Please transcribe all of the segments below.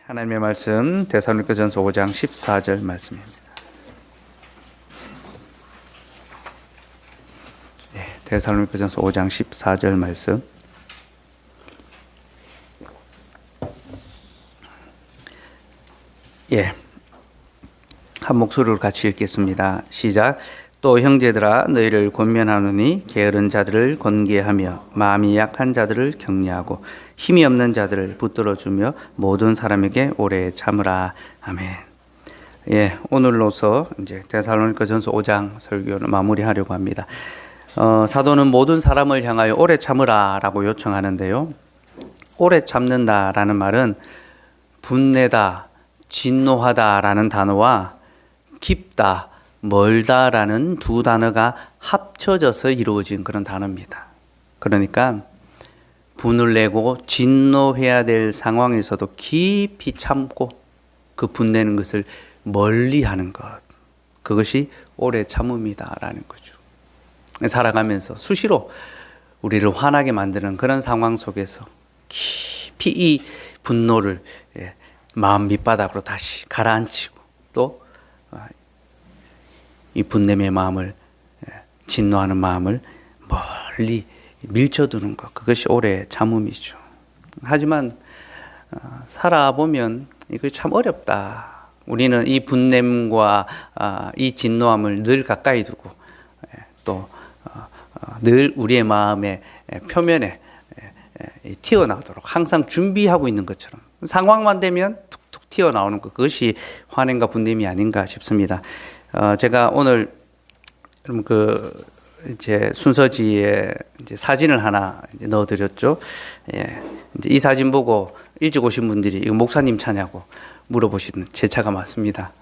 하나님의 말씀 데살로니가전서 5장 14절 말씀입니다. 데살로니가전서 5장 14절 말씀. 한 목소리로 같이 읽겠습니다. 시작. 또 형제들아 너희를 권면하노니 게으른 자들을 권계하며 마음이 약한 자들을 격려하고 힘이 없는 자들을 붙들어주며 모든 사람에게 오래 참으라. 아멘. 오늘로서 이제 데살로니가전서 5장 설교를 마무리하려고 합니다. 사도는 모든 사람을 향하여 오래 참으라라고 요청하는데요. 오래 참는다라는 말은 분내다, 진노하다라는 단어와 깊다, 멀다라는 두 단어가 합쳐져서 이루어진 그런 단어입니다. 그러니까 분을 내고 진노해야 될 상황에서도 깊이 참고 그 분내는 것을 멀리하는 것, 그것이 오래 참음이다라는 거죠. 살아가면서 수시로 우리를 화나게 만드는 그런 상황 속에서 깊이 이 분노를 마음 밑바닥으로 다시 가라앉히고 또 이 분냄의 마음을, 진노하는 마음을 멀리 밀쳐두는 것, 그것이 오래 참음이죠. 하지만 살아보면 이거 참 어렵다. 우리는 이 분냄과 이 진노함을 늘 가까이 두고 또 늘 우리의 마음의 표면에 튀어나오도록 항상 준비하고 있는 것처럼 상황만 되면 툭툭 튀어나오는 것, 그것이 환행과 분냄이 아닌가 싶습니다. 제가 오늘 이제 순서지에 이제 사진을 하나 이제 넣어드렸죠. 이제 이 사진 보고 일찍 오신 분들이 이거 목사님 차냐고 물어보시는 제 차가 맞습니다.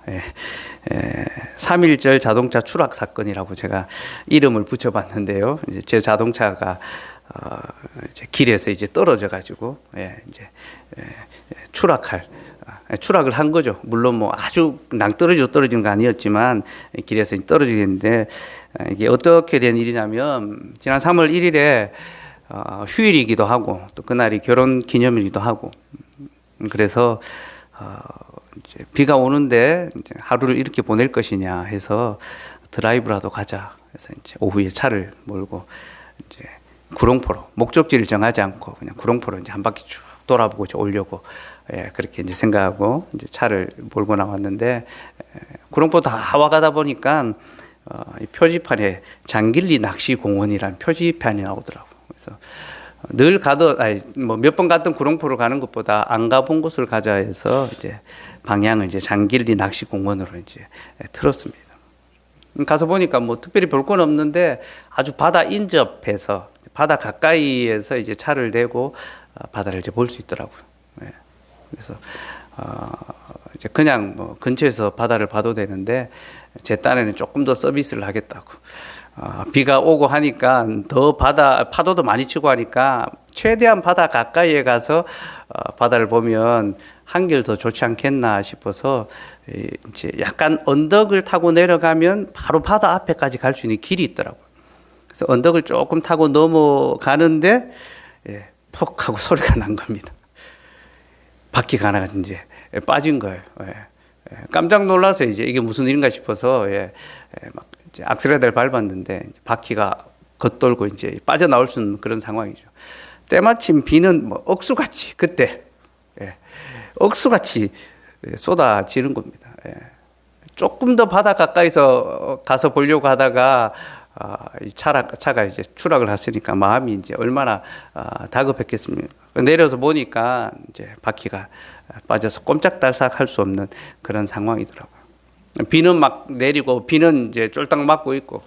3.1절 자동차 추락 사건이라고 제가 이름을 붙여봤는데요. 이제 제 자동차가 이제 길에서 이제 떨어져 가지고 추락을 한 거죠. 물론 뭐 아주 낭떠러지로 떨어진 거 아니었지만 길에서 떨어지겠는데, 이게 어떻게 된 일이냐면 지난 3월 1일에 휴일이기도 하고 또 그날이 결혼 기념일이기도 하고, 그래서 이제 비가 오는데 이제 하루를 이렇게 보낼 것이냐 해서 드라이브라도 가자 해서 이제 오후에 차를 몰고 이제 구롱포로, 목적지를 정하지 않고 그냥 구롱포로 이제 한 바퀴 쭉 돌아보고 이제 오려고 그렇게 이제 생각하고 이제 차를 몰고 나왔는데, 구롱포 다 와가다 보니까 이 표지판에 장길리 낚시공원이라는 표지판이 나오더라고. 그래서 늘 가던 몇 번 갔던 구롱포를 가는 것보다 안 가본 곳을 가자 해서 이제 방향을 이제 장길리 낚시공원으로 이제 틀었습니다. 가서 보니까 뭐 특별히 볼 건 없는데 아주 바다 인접해서 바다 가까이에서 이제 차를 대고 바다를 이제 볼 수 있더라고요. 그래서 이제 그냥 뭐 근처에서 바다를 봐도 되는데 제 딴에는 조금 더 서비스를 하겠다고. 비가 오고 하니까 더 파도도 많이 치고 하니까 최대한 바다 가까이에 가서 바다를 보면 한결 더 좋지 않겠나 싶어서 이제 약간 언덕을 타고 내려가면 바로 바다 앞에까지 갈 수 있는 길이 있더라고요. 그래서 언덕을 조금 타고 넘어가는데 퍽 하고 소리가 난 겁니다. 바퀴가 하나가 이제 빠진 거예요. 깜짝 놀라서 이제 이게 무슨 일인가 싶어서 막 이제 악셀레터를 밟았는데 바퀴가 겉돌고 이제 빠져나올 수 있는 그런 상황이죠. 때마침 비는 뭐 억수같이 그때 억수같이 쏟아지는 겁니다. 조금 더 바다 가까이서 가서 보려고 하다가 이 차가 이제 추락을 했으니까 마음이 이제 얼마나 다급했겠습니까. 내려서 보니까 이제 바퀴가 빠져서 꼼짝달싹 할 수 없는 그런 상황이더라고요. 비는 막 내리고 비는 이제 쫄딱 맞고 있고,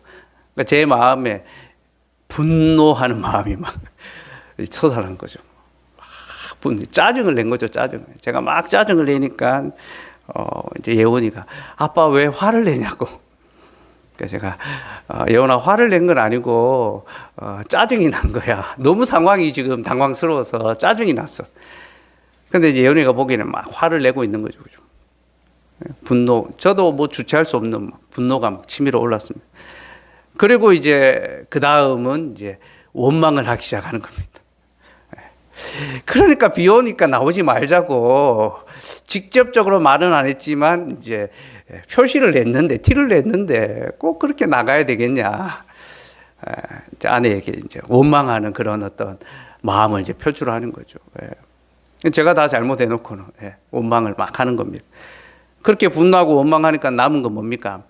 그러니까 제 마음에 분노하는 마음이 막 솟아난 거죠. 짜증을 낸 거죠, 짜증을. 제가 막 짜증을 내니까 이제 예원이가 아빠 왜 화를 내냐고. 그러니까 제가 예원아 화를 낸 건 아니고 짜증이 난 거야. 너무 상황이 지금 당황스러워서 짜증이 났어. 근데 이제 예원이가 보기에는 막 화를 내고 있는 거죠, 그죠? 분노, 저도 뭐 주체할 수 없는 분노가 막 치밀어 올랐습니다. 그리고 이제 그 다음은 이제 원망을 하기 시작하는 겁니다. 그러니까 비 오니까 나오지 말자고 직접적으로 말은 안 했지만 이제 표시를 냈는데 티를 냈는데 꼭 그렇게 나가야 되겠냐. 이제 아내에게 이제 원망하는 그런 어떤 마음을 이제 표출하는 거죠. 제가 다 잘못해 놓고는 원망을 막 하는 겁니다. 그렇게 분노하고 원망하니까 남은 건 뭡니까?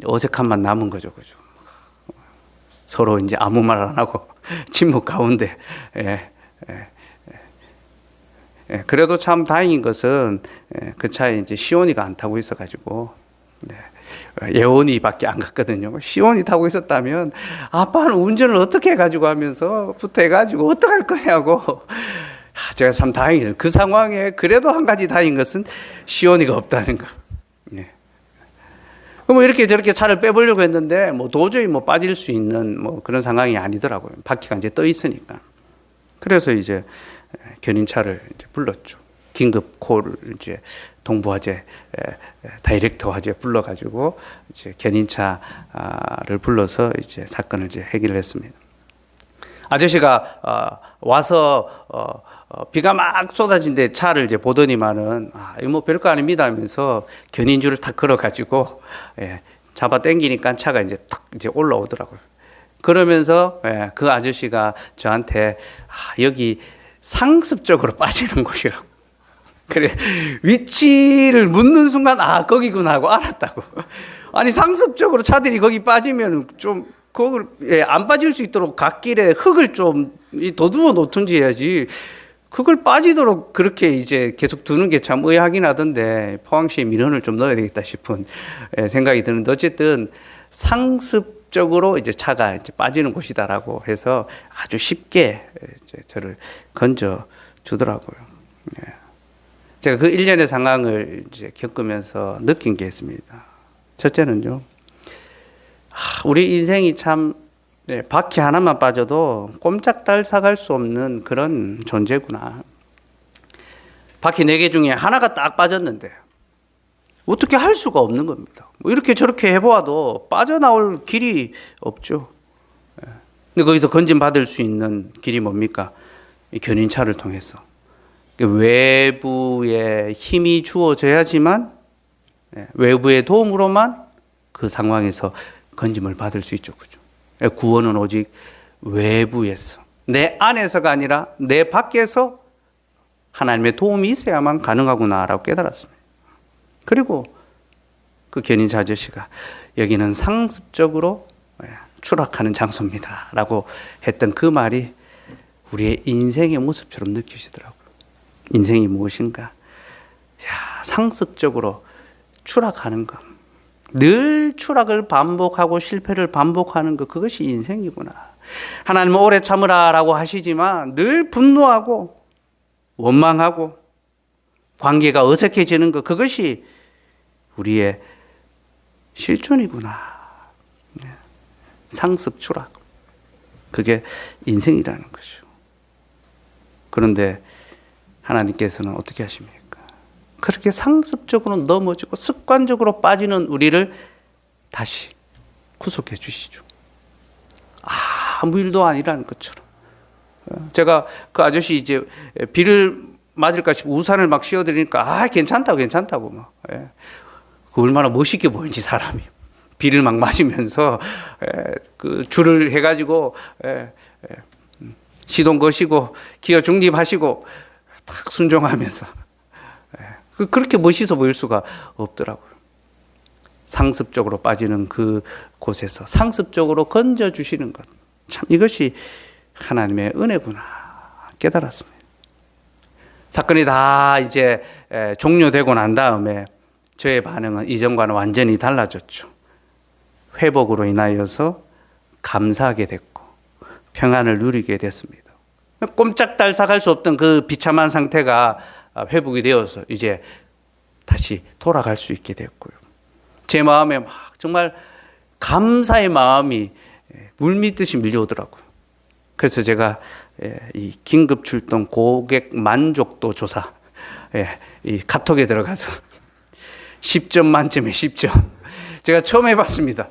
어색함만 남은 거죠, 그죠? 서로 이제 아무 말 안 하고 침묵 가운데. 그래도 참 다행인 것은 그 차에 이제 시온이가 안 타고 있어가지고 예원이밖에 안 갔거든요. 시온이 타고 있었다면 아빠는 운전을 어떻게 해가지고 하면서 붙어해가지고 어떡할 거냐고. 제가 참 다행이에요. 그 상황에 그래도 한 가지 다행인 것은 시온이가 없다는 거. 뭐 이렇게 저렇게 차를 빼보려고 했는데 뭐 도저히 뭐 빠질 수 있는 뭐 그런 상황이 아니더라고요. 바퀴가 이제 떠 있으니까. 그래서 이제 견인차를 이제 불렀죠. 긴급 콜을 이제 동부화재 다이렉터 화재 불러가지고 이제 견인차를 불러서 이제 사건을 이제 해결을 했습니다. 아저씨가 와서 비가 막 쏟아진데 차를 이제 보더니만은 이거 뭐 별거 아닙니다 하면서 견인줄을 탁 걸어가지고 잡아 당기니까 차가 이제 탁 이제 올라오더라고요. 그러면서 그 아저씨가 저한테 여기 상습적으로 빠지는 곳이라고. 그래 위치를 묻는 순간 거기구나 하고 알았다고. 아니 상습적으로 차들이 거기 빠지면 좀 그걸 안 빠질 수 있도록 갓길에 흙을 좀 더듬어 놓든지 해야지. 그걸 빠지도록 그렇게 이제 계속 두는 게 참 의아하긴 하던데 포항시에 민원을 좀 넣어야 되겠다 싶은 생각이 드는데 어쨌든 상습적으로 이제 차가 이제 빠지는 곳이다라고 해서 아주 쉽게 이제 저를 건져 주더라고요. 제가 그 일련의 상황을 이제 겪으면서 느낀 게 있습니다. 첫째는요, 우리 인생이 참 바퀴 하나만 빠져도 꼼짝달싹할 수 없는 그런 존재구나. 바퀴 4개 중에 하나가 딱 빠졌는데 어떻게 할 수가 없는 겁니다. 뭐 이렇게 저렇게 해보아도 빠져나올 길이 없죠. 근데 거기서 건진받을 수 있는 길이 뭡니까? 이 견인차를 통해서. 외부의 힘이 주어져야지만 외부의 도움으로만 그 상황에서 건짐을 받을 수 있죠. 그죠? 구원은 오직 외부에서, 내 안에서가 아니라 내 밖에서 하나님의 도움이 있어야만 가능하구나라고 깨달았습니다. 그리고 그 견인차 아저씨가 여기는 상습적으로 추락하는 장소입니다 라고 했던 그 말이 우리의 인생의 모습처럼 느껴지더라고요. 인생이 무엇인가? 상습적으로 추락하는 것. 늘 추락을 반복하고 실패를 반복하는 것, 그것이 인생이구나. 하나님은 오래 참으라라고 하시지만 늘 분노하고 원망하고 관계가 어색해지는 것, 그것이 우리의 실존이구나. 상습 추락, 그게 인생이라는 것이죠. 그런데 하나님께서는 어떻게 하십니까? 그렇게 상습적으로 넘어지고 습관적으로 빠지는 우리를 다시 구속해 주시죠. 아무 일도 아니라는 것처럼. 제가 그 아저씨 이제 비를 맞을까 싶고 우산을 막 씌워드리니까 괜찮다고 막. 그 얼마나 멋있게 보이는지 사람이. 비를 막 맞으면서 그 줄을 해가지고 시동 거시고 기어 중립하시고 딱 순종하면서. 그렇게 멋있어 보일 수가 없더라고요. 상습적으로 빠지는 그 곳에서 상습적으로 건져주시는 것. 참 이것이 하나님의 은혜구나 깨달았습니다. 사건이 다 이제 종료되고 난 다음에 저의 반응은 이전과는 완전히 달라졌죠. 회복으로 인하여서 감사하게 됐고 평안을 누리게 됐습니다. 꼼짝달싹할 수 없던 그 비참한 상태가 회복이 되어서 이제 다시 돌아갈 수 있게 됐고요. 제 마음에 막 정말 감사의 마음이 물밀듯이 밀려오더라고요. 그래서 제가 이 긴급 출동 고객 만족도 조사 이 카톡에 들어가서 10점 만점에 10점. 제가 처음 해봤습니다.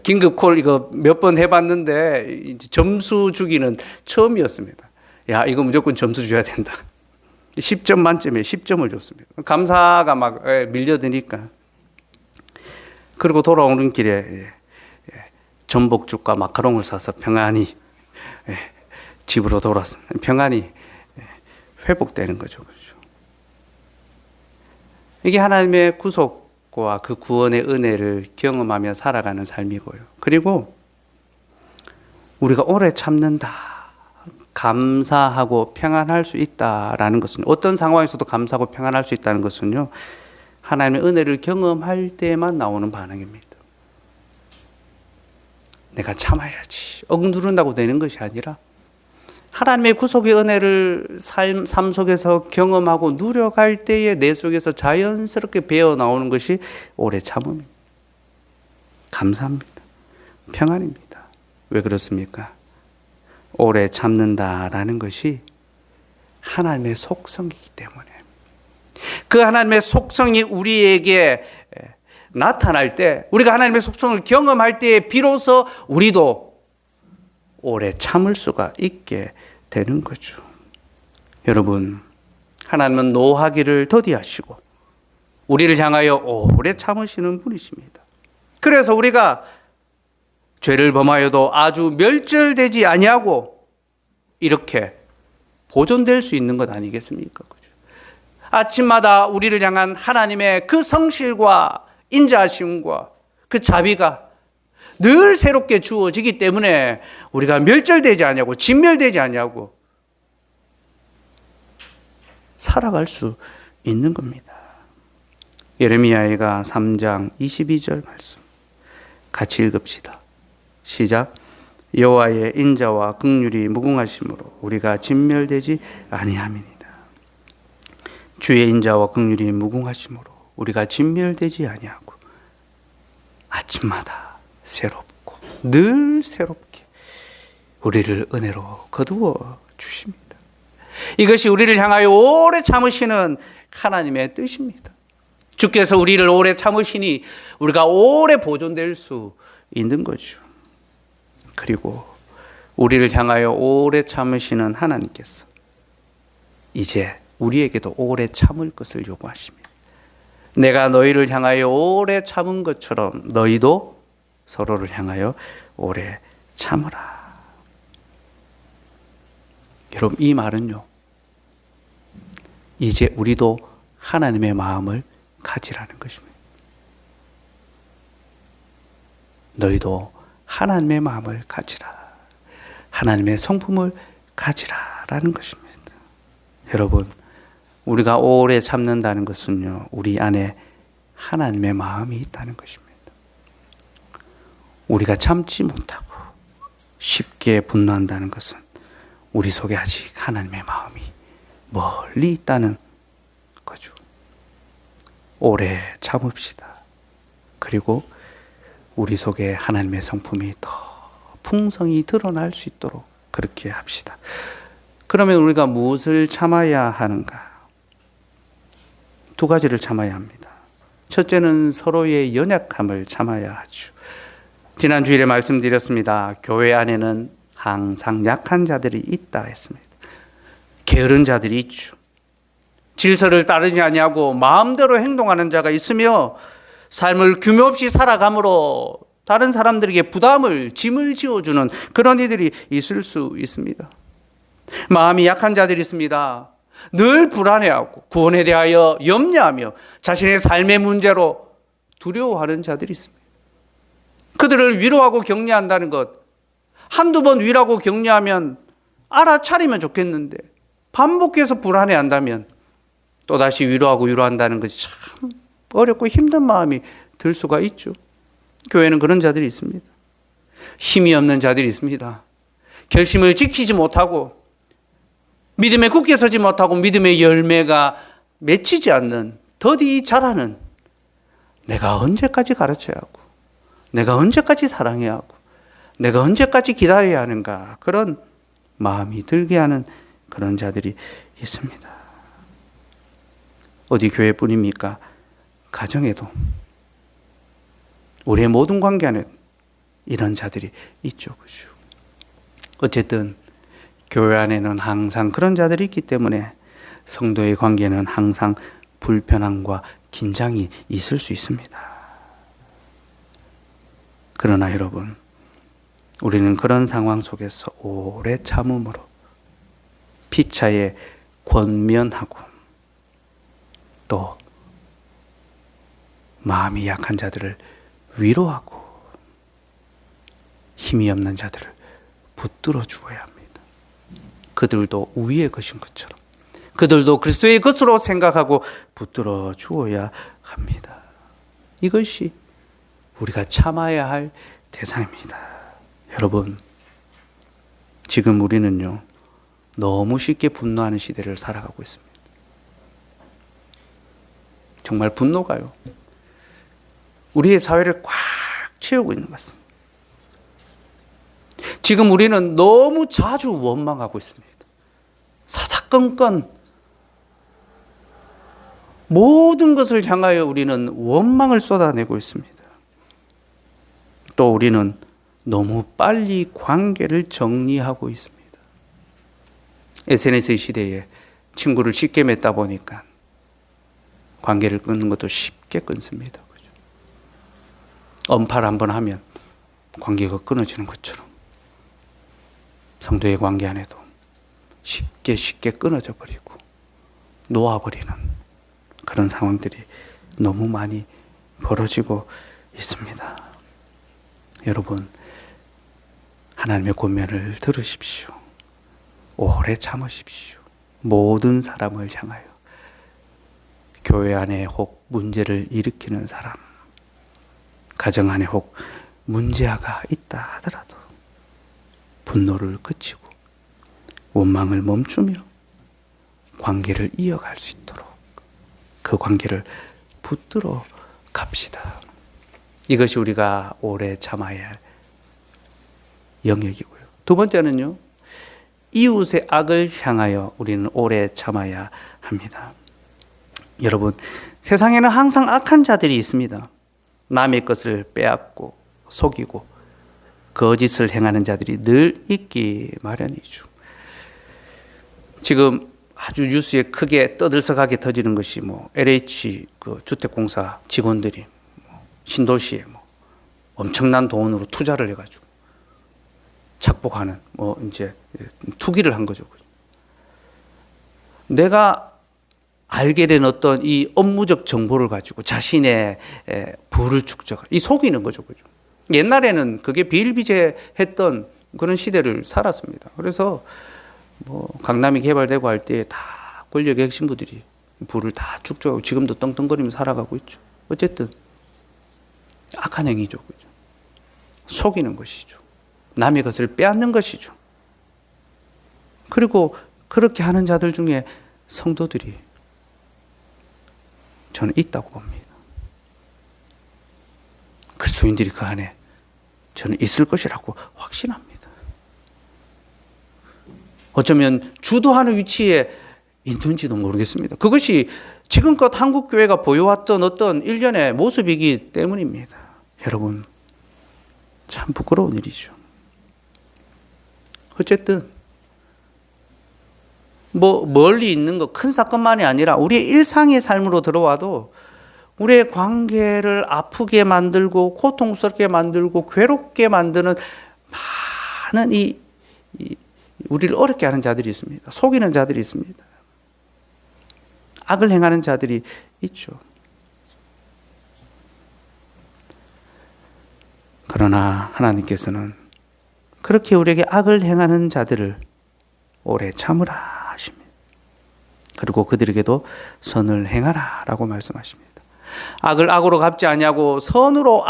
긴급 콜 이거 몇 번 해봤는데 점수 주기는 처음이었습니다. 야, 이거 무조건 점수 줘야 된다. 10점 만점에 10점을 줬습니다. 감사가 막 밀려드니까. 그리고 돌아오는 길에 전복죽과 마카롱을 사서 평안히 집으로 돌아왔습니다. 평안히 회복되는 거죠. 이게 하나님의 구속과 그 구원의 은혜를 경험하며 살아가는 삶이고요. 그리고 우리가 오래 참는다, 감사하고 평안할 수 있다라는 것은, 어떤 상황에서도 감사하고 평안할 수 있다는 것은요, 하나님의 은혜를 경험할 때만 나오는 반응입니다. 내가 참아야지, 억누른다고 되는 것이 아니라 하나님의 구속의 은혜를 삶 속에서 경험하고 누려갈 때에 내 속에서 자연스럽게 배어 나오는 것이 오래 참음입니다. 감사합니다. 평안입니다. 왜 그렇습니까? 오래 참는다라는 것이 하나님의 속성이기 때문에, 그 하나님의 속성이 우리에게 나타날 때, 우리가 하나님의 속성을 경험할 때에 비로소 우리도 오래 참을 수가 있게 되는 거죠. 여러분, 하나님은 노하기를 더디하시고 우리를 향하여 오래 참으시는 분이십니다. 그래서 우리가 죄를 범하여도 아주 멸절되지 아니하고 이렇게 보존될 수 있는 것 아니겠습니까? 그죠? 아침마다 우리를 향한 하나님의 그 성실과 인자하심과 그 자비가 늘 새롭게 주어지기 때문에 우리가 멸절되지 않냐고, 진멸되지 않냐고 살아갈 수 있는 겁니다. 예레미야가 3장 22절 말씀 같이 읽읍시다. 시작. 여호와의 인자와 긍휼이 무궁하심으로 우리가 진멸되지 아니함이니이다. 주의 인자와 긍휼이 무궁하심으로 우리가 진멸되지 아니하고 아침마다 새롭고 늘 새롭게 우리를 은혜로 거두어 주십니다. 이것이 우리를 향하여 오래 참으시는 하나님의 뜻입니다. 주께서 우리를 오래 참으시니 우리가 오래 보존될 수 있는 거죠. 그리고 우리를 향하여 오래 참으시는 하나님께서 이제 우리에게도 오래 참을 것을 요구하십니다. 내가 너희를 향하여 오래 참은 것처럼 너희도 서로를 향하여 오래 참으라. 여러분, 이 말은요, 이제 우리도 하나님의 마음을 가지라는 것입니다. 너희도 하나님의 마음을 가지라, 하나님의 성품을 가지라라는 것입니다. 여러분, 우리가 오래 참는다는 것은요, 우리 안에 하나님의 마음이 있다는 것입니다. 우리가 참지 못하고 쉽게 분노한다는 것은 우리 속에 아직 하나님의 마음이 멀리 있다는 거죠. 오래 참읍시다. 그리고 우리 속에 하나님의 성품이 더 풍성히 드러날 수 있도록 그렇게 합시다. 그러면 우리가 무엇을 참아야 하는가? 두 가지를 참아야 합니다. 첫째는 서로의 연약함을 참아야 하죠. 지난 주일에 말씀드렸습니다. 교회 안에는 항상 약한 자들이 있다 했습니다. 게으른 자들이 있죠. 질서를 따르지 아니하고 마음대로 행동하는 자가 있으며 삶을 규모 없이 살아감으로 다른 사람들에게 부담을, 짐을 지어주는 그런 이들이 있을 수 있습니다. 마음이 약한 자들이 있습니다. 늘 불안해하고 구원에 대하여 염려하며 자신의 삶의 문제로 두려워하는 자들이 있습니다. 그들을 위로하고 격려한다는 것, 한두 번 위로하고 격려하면 알아차리면 좋겠는데 반복해서 불안해한다면 또다시 위로한다는 것이 참 어렵고 힘든 마음이 들 수가 있죠. 교회는 그런 자들이 있습니다. 힘이 없는 자들이 있습니다. 결심을 지키지 못하고 믿음에 굳게 서지 못하고 믿음의 열매가 맺히지 않는, 더디 자라는, 내가 언제까지 가르쳐야 하고 내가 언제까지 사랑해야 하고 내가 언제까지 기다려야 하는가, 그런 마음이 들게 하는 그런 자들이 있습니다. 어디 교회뿐입니까? 가정에도, 우리의 모든 관계 안에 이런 자들이 있죠. 그죠? 어쨌든 교회 안에는 항상 그런 자들이 있기 때문에 성도의 관계는 항상 불편함과 긴장이 있을 수 있습니다. 그러나 여러분, 우리는 그런 상황 속에서 오래 참음으로 피차에 권면하고 또 마음이 약한 자들을 위로하고 힘이 없는 자들을 붙들어 주어야 합니다. 그들도 우리의 것인 것처럼 그들도 그리스도의 것으로 생각하고 붙들어 주어야 합니다. 이것이 우리가 참아야 할 대상입니다. 여러분, 지금 우리는요, 너무 쉽게 분노하는 시대를 살아가고 있습니다. 정말 분노가요, 우리의 사회를 꽉 채우고 있는 것 같습니다. 지금 우리는 너무 자주 원망하고 있습니다. 사사건건 모든 것을 향하여 우리는 원망을 쏟아내고 있습니다. 또 우리는 너무 빨리 관계를 정리하고 있습니다. SNS 시대에 친구를 쉽게 맺다 보니까 관계를 끊는 것도 쉽게 끊습니다. 언팔 한번 하면 관계가 끊어지는 것처럼 성도의 관계 안에도 쉽게 끊어져 버리고 놓아버리는 그런 상황들이 너무 많이 벌어지고 있습니다. 여러분, 하나님의 권면을 들으십시오. 오래 참으십시오. 모든 사람을 향하여, 교회 안에 혹 문제를 일으키는 사람, 가정 안에 혹 문제아가 있다 하더라도 분노를 그치고 원망을 멈추며 관계를 이어갈 수 있도록 그 관계를 붙들어 갑시다. 이것이 우리가 오래 참아야 할 영역이고요. 두 번째는요, 이웃의 악을 향하여 우리는 오래 참아야 합니다. 여러분, 세상에는 항상 악한 자들이 있습니다. 남의 것을 빼앗고 속이고 거짓을 행하는 자들이 늘 있기 마련이죠. 지금 아주 뉴스에 크게 떠들썩하게 터지는 것이 LH 주택공사 직원들이 신도시에 엄청난 돈으로 투자를 해가지고 착복하는 이제 투기를 한 거죠. 내가 알게 된 어떤 이 업무적 정보를 가지고 자신의 부를 축적, 이 속이는 거죠. 그죠? 옛날에는 그게 비일비재했던 그런 시대를 살았습니다. 그래서 강남이 개발되고 할 때 다 권력의 핵심부들이 부를 다 축적하고 지금도 떵떵거리며 살아가고 있죠. 어쨌든 악한 행위죠. 그죠? 속이는 것이죠. 남의 것을 빼앗는 것이죠. 그리고 그렇게 하는 자들 중에 성도들이 저는 있다고 봅니다. 그리스도인들이 그 안에 저는 있을 것이라고 확신합니다. 어쩌면 주도하는 위치에 있는지도 모르겠습니다. 그것이 지금껏 한국교회가 보여왔던 어떤 일련의 모습이기 때문입니다. 여러분, 참 부끄러운 일이죠. 어쨌든 멀리 있는 거 큰 사건만이 아니라 우리의 일상의 삶으로 들어와도 우리의 관계를 아프게 만들고 고통스럽게 만들고 괴롭게 만드는 많은 우리를 어렵게 하는 자들이 있습니다. 속이는 자들이 있습니다. 악을 행하는 자들이 있죠. 그러나 하나님께서는 그렇게 우리에게 악을 행하는 자들을 오래 참으라 하십니다. 그리고 그들에게도 선을 행하라 라고 말씀하십니다. 악을 악으로 갚지 아니하고 선으로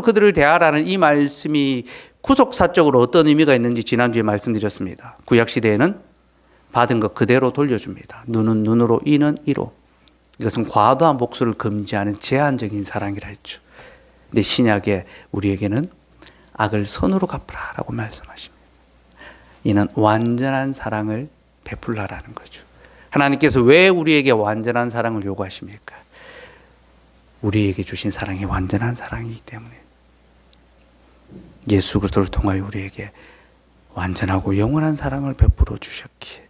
그들을 대하라는 이 말씀이 구속사적으로 어떤 의미가 있는지 지난주에 말씀드렸습니다. 구약시대에는 받은 것 그대로 돌려줍니다. 눈은 눈으로, 이는 이로. 이것은 과도한 복수를 금지하는 제한적인 사랑이라 했죠. 근데 신약에 우리에게는 악을 선으로 갚으라 라고 말씀하십니다. 이는 완전한 사랑을 베풀라라는 거죠. 하나님께서 왜 우리에게 완전한 사랑을 요구하십니까? 우리에게 주신 사랑이 완전한 사랑이기 때문에 예수 그리스도를 통하여 우리에게 완전하고 영원한 사랑을 베풀어 주셨기에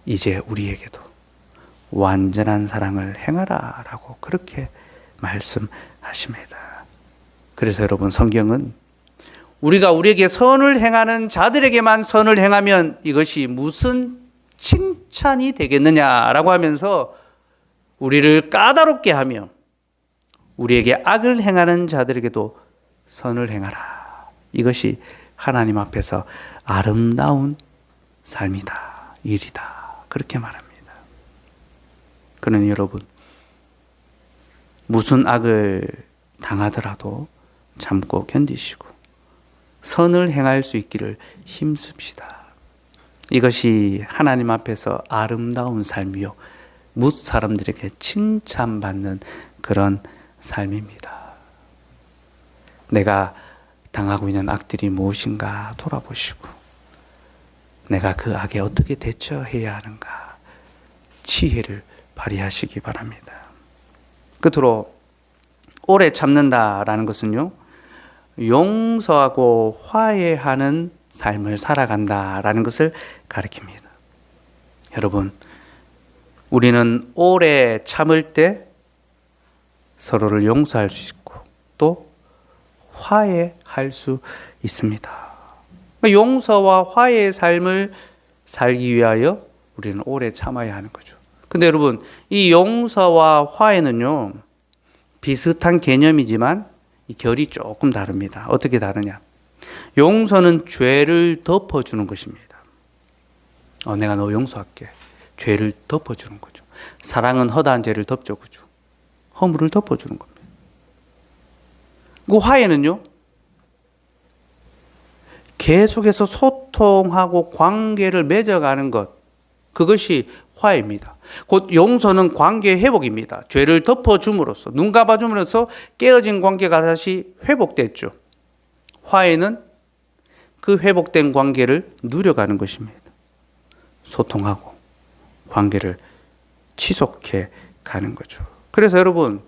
이제 우리에게도 완전한 사랑을 행하라 라고 그렇게 말씀하십니다. 그래서 여러분, 성경은 우리가 우리에게 선을 행하는 자들에게만 선을 행하면 이것이 무슨 칭찬이 되겠느냐라고 하면서 우리를 까다롭게 하며 우리에게 악을 행하는 자들에게도 선을 행하라. 이것이 하나님 앞에서 아름다운 삶이다, 일이다. 그렇게 말합니다. 그러니 여러분, 무슨 악을 당하더라도 참고 견디시고 선을 행할 수 있기를 힘씁시다. 이것이 하나님 앞에서 아름다운 삶이요, 뭇 사람들에게 칭찬받는 그런 삶입니다. 내가 당하고 있는 악들이 무엇인가 돌아보시고 내가 그 악에 어떻게 대처해야 하는가 지혜를 발휘하시기 바랍니다. 끝으로 오래 참는다라는 것은요, 용서하고 화해하는 삶을 살아간다라는 것을 가리킵니다. 여러분, 우리는 오래 참을 때 서로를 용서할 수 있고 또 화해할 수 있습니다. 용서와 화해의 삶을 살기 위하여 우리는 오래 참아야 하는 거죠. 근데 여러분, 이 용서와 화해는요, 비슷한 개념이지만 이 결이 조금 다릅니다. 어떻게 다르냐? 용서는 죄를 덮어주는 것입니다. 내가 너 용서할게. 죄를 덮어주는 거죠. 사랑은 허다한 죄를 덮어주죠. 허물을 덮어주는 겁니다. 그 화해는요, 계속해서 소통하고 관계를 맺어가는 것, 그것이 화해입니다. 곧 용서는 관계 회복입니다. 죄를 덮어줌으로써, 눈 감아줌으로써 깨어진 관계가 다시 회복됐죠. 화해는 그 회복된 관계를 누려가는 것입니다. 소통하고 관계를 지속해 가는 거죠. 그래서 여러분,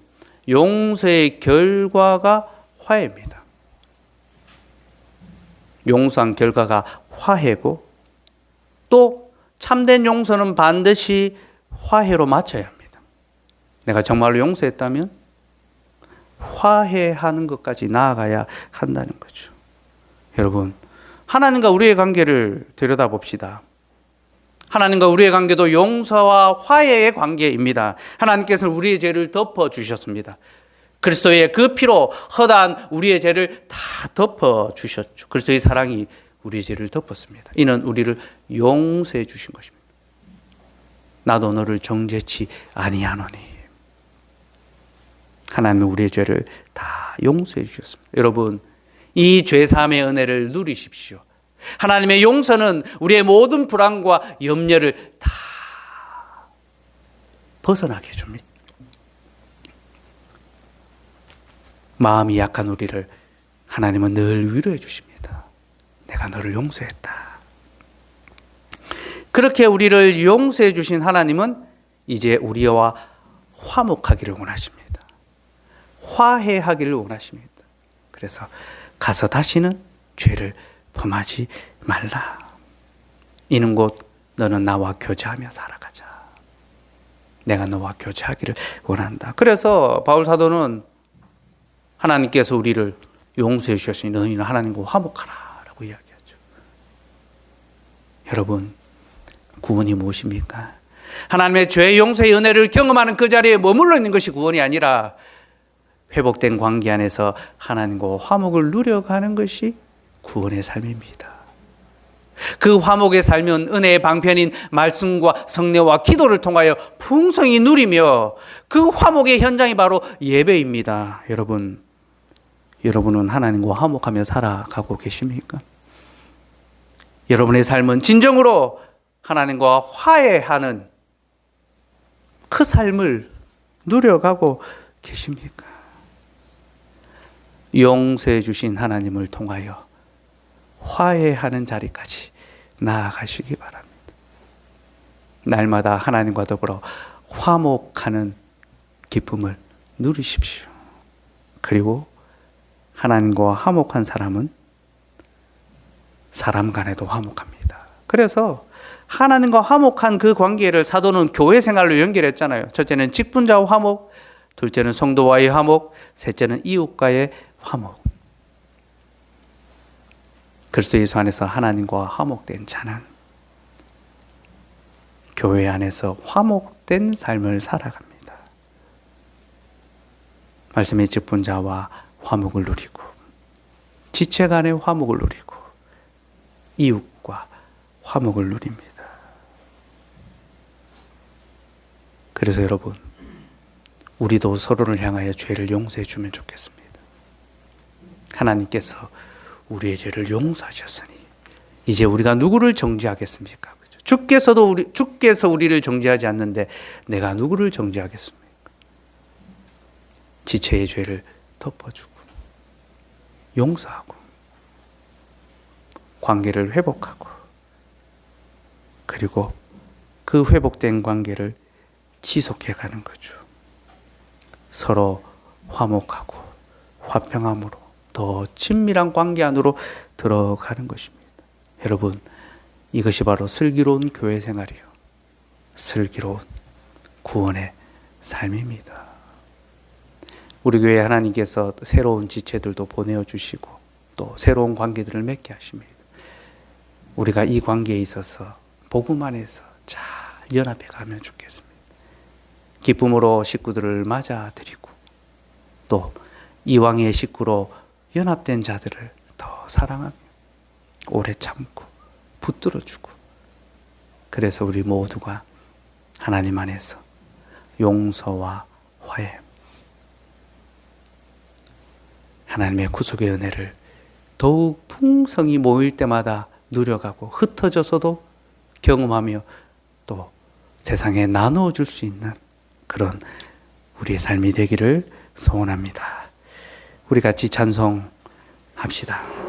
용서의 결과가 화해입니다. 용서한 결과가 화해고 또 참된 용서는 반드시 화해로 마쳐야 합니다. 내가 정말로 용서했다면 화해하는 것까지 나아가야 한다는 거죠. 여러분, 하나님과 우리의 관계를 들여다봅시다. 하나님과 우리의 관계도 용서와 화해의 관계입니다. 하나님께서는 우리의 죄를 덮어주셨습니다. 그리스도의 그 피로 허다한 우리의 죄를 다 덮어주셨죠. 그리스도의 사랑이 우리의 죄를 덮었습니다. 이는 우리를 용서해 주신 것입니다. 나도 너를 정죄치 아니하노니. 하나님은 우리의 죄를 다 용서해 주셨습니다. 여러분, 이 죄사함의 은혜를 누리십시오. 하나님의 용서는 우리의 모든 불안과 염려를 다 벗어나게 해줍니다. 마음이 약한 우리를 하나님은 늘 위로해 주십니다. 내가 너를 용서했다. 그렇게 우리를 용서해 주신 하나님은 이제 우리와 화목하기를 원하십니다. 화해하기를 원하십니다. 그래서 가서 다시는 죄를 범하지 말라. 이는 곧 너는 나와 교제하며 살아가자. 내가 너와 교제하기를 원한다. 그래서 바울 사도는 하나님께서 우리를 용서해 주셨으니 너희는 하나님과 화목하라 라고 이야기하죠. 여러분, 구원이 무엇입니까? 하나님의 죄 용서의 은혜를 경험하는 그 자리에 머물러 있는 것이 구원이 아니라 회복된 관계 안에서 하나님과 화목을 누려가는 것이 구원의 삶입니다. 그 화목의 삶은 은혜의 방편인 말씀과 성례와 기도를 통하여 풍성히 누리며 그 화목의 현장이 바로 예배입니다. 여러분은 하나님과 화목하며 살아가고 계십니까? 여러분의 삶은 진정으로 하나님과 화해하는 그 삶을 누려가고 계십니까? 용서해 주신 하나님을 통하여 화해하는 자리까지 나아가시기 바랍니다. 날마다 하나님과 더불어 화목하는 기쁨을 누리십시오. 그리고 하나님과 화목한 사람은 사람 간에도 화목합니다. 그래서 하나님과 화목한 그 관계를 사도는 교회 생활로 연결했잖아요. 첫째는 직분자와 화목, 둘째는 성도와의 화목, 셋째는 이웃과의 화목. 그리스도 예수 안에서 하나님과 화목된 자는 교회 안에서 화목된 삶을 살아갑니다. 말씀의 직분자와 화목을 누리고, 지체 간의 화목을 누리고, 이웃과 화목을 누립니다. 그래서 여러분, 우리도 서로를 향하여 죄를 용서해 주면 좋겠습니다. 하나님께서 우리의 죄를 용서하셨으니 이제 우리가 누구를 정죄하겠습니까? 주께서 우리를 정죄하지 않는데 내가 누구를 정죄하겠습니까? 지체의 죄를 덮어주고 용서하고 관계를 회복하고, 그리고 그 회복된 관계를 지속해 가는 거죠. 서로 화목하고 화평함으로 더 친밀한 관계 안으로 들어가는 것입니다. 여러분, 이것이 바로 슬기로운 교회 생활이요, 슬기로운 구원의 삶입니다. 우리 교회 하나님께서 새로운 지체들도 보내주시고 또 새로운 관계들을 맺게 하십니다. 우리가 이 관계에 있어서 복음 안에서 잘 연합해 가면 좋겠습니다. 기쁨으로 식구들을 맞아드리고 또 이왕의 식구로 연합된 자들을 더 사랑하며 오래 참고 붙들어주고, 그래서 우리 모두가 하나님 안에서 용서와 화해, 하나님의 구속의 은혜를 더욱 풍성히 모일 때마다 누려가고 흩어져서도 경험하며 또 세상에 나누어 줄 수 있는 그런 우리의 삶이 되기를 소원합니다. 우리 같이 찬송합시다.